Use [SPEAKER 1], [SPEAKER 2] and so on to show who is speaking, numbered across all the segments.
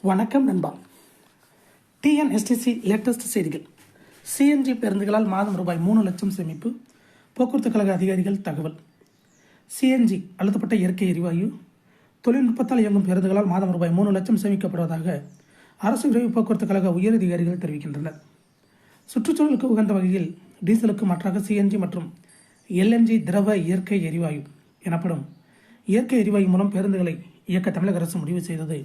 [SPEAKER 1] வணக்கம் நண்பா. TNSTC latest செய்திகள். சிஎன்ஜி பேருந்துகளால் மாதம் ரூபாய் 3 லட்சம் சேமிப்பு. போக்குவரத்து கழக அதிகாரிகள் தகவல். சிஎன்ஜி அழுத்தப்பட்ட இயற்கை எரிவாயு தொழில்நுட்பத்தால் இயங்கும் பேருந்துகளால் மாதம் ரூபாய் 3 லட்சம் சேமிக்கப்படுவதாக அரசு விரைவு போக்குவரத்து கழக உயரதிகாரிகள் தெரிவிக்கின்றனர். சுற்றுச்சூழலுக்கு உகந்த வகையில் டீசலுக்கு மாற்றாக சிஎன்ஜி மற்றும் எல்என்ஜி திரவ இயற்கை எரிவாயு எனப்படும் இயற்கை எரிவாயு மூலம் பேருந்துகளை இயக்க தமிழக அரசு முடிவு செய்தது.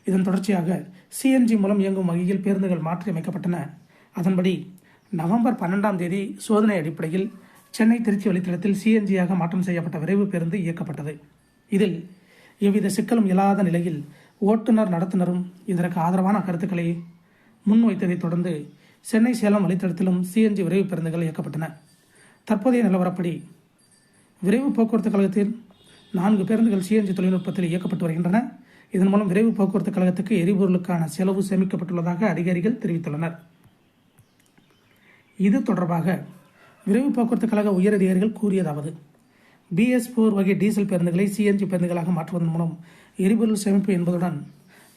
[SPEAKER 1] இதன் தொடர்ச்சியாக சிஎன்ஜி மூலம் இயங்கும் வகையில் பேருந்துகள் மாற்றியமைக்கப்பட்டன. அதன்படி நவம்பர் 12ஆம் தேதி சோதனை அடிப்படையில் சென்னை திருச்சி வழித்தடத்தில் சிஎன்ஜியாக மாற்றம் செய்யப்பட்ட விரைவு பேருந்து இயக்கப்பட்டது. இதில் எவ்வித சிக்கலும் இல்லாத நிலையில் ஓட்டுநர் நடத்துனரும் இதற்கு ஆதரவான கருத்துக்களை முன்வைத்ததைத் தொடர்ந்து சென்னை சேலம் வழித்தடத்திலும் சிஎன்ஜி விரைவு பேருந்துகள் இயக்கப்பட்டன. தற்போதைய நிலவரப்படி விரைவு போக்குவரத்து கழகத்தில் 4 பேருந்துகள் சிஎன்ஜி தொழில்நுட்பத்தில் இயக்கப்பட்டு வருகின்றன. இதன் மூலம் விரைவு போக்குவரத்து கழகத்துக்கு எரிபொருளுக்கான செலவு சேமிக்கப்பட்டுள்ளதாக அதிகாரிகள் தெரிவித்துள்ளனர். இது தொடர்பாக விரைவு போக்குவரத்து கழக உயரதிகாரிகள் கூறியதாவது: BS4 வகை டீசல் பேருந்துகளை சிஎன்ஜி பேருந்துகளாக மாற்றுவதன் மூலம் எரிபொருள் சேமிப்பு என்பதுடன்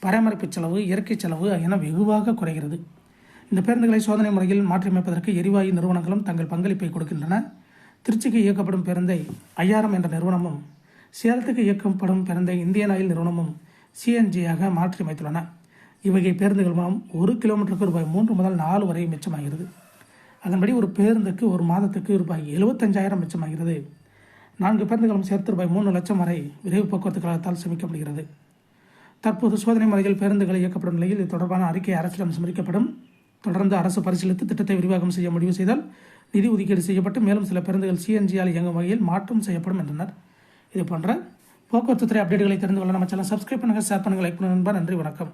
[SPEAKER 1] பராமரிப்பு செலவு, இயற்கை செலவு என வெகுவாக குறைகிறது. இந்த பேருந்துகளை சோதனை முறையில் மாற்றியமைப்பதற்கு எரிவாயு நிறுவனங்களும் தங்கள் பங்களிப்பை கொடுக்கின்றன. திருச்சிக்கு இயக்கப்படும் பேருந்தை ஐஆர்எம் என்ற நிறுவனமும், சேலத்துக்கு இயக்கப்படும் பேருந்தை இந்தியன் ஆயில் நிறுவனமும் சிஎன்ஜியாக மாற்றியமைத்துள்ளன. இவ்வகை பேருந்துகள் மூலம் 1 கிலோமீட்டருக்கு ரூபாய் 3 முதல் 4 வரை மிச்சமாகிறது. அதன்படி ஒரு பேருந்துக்கு ஒரு மாதத்துக்கு ரூபாய் 75,000 மிச்சமாகிறது. 4 பேருந்துகளும் சேர்த்து ரூபாய் 3 லட்சம் வரை விரைவு போக்குவரத்து கழகத்தால் சேமிக்கப்படுகிறது. தற்போது சோதனை முறையில் பேருந்துகள் இயக்கப்படும் நிலையில் இது தொடர்பான அறிக்கை அரசிடம் சமர்ப்பிக்கப்படும். தொடர்ந்து அரசு பரிசீலித்து திட்டத்தை விரிவாக்கம் செய்ய முடிவு செய்தால் நிதி ஒதுக்கீடு செய்யப்பட்டு மேலும் சில பேருந்துகள் சிஎன்ஜியால் இயங்கும் வகையில் மாற்றம் செய்யப்படும் என்றனர். இது போன்ற போக்குவரத்து துறை அப்டேட்டுகளை தெரிந்து கொள்ள நம்ம சேனல் சப்ஸ்கிரைப் பண்ணுங்கள், ஷேர் பண்ணுங்கள், லைக் பண்ணுங்கள். நன்றி, வணக்கம்.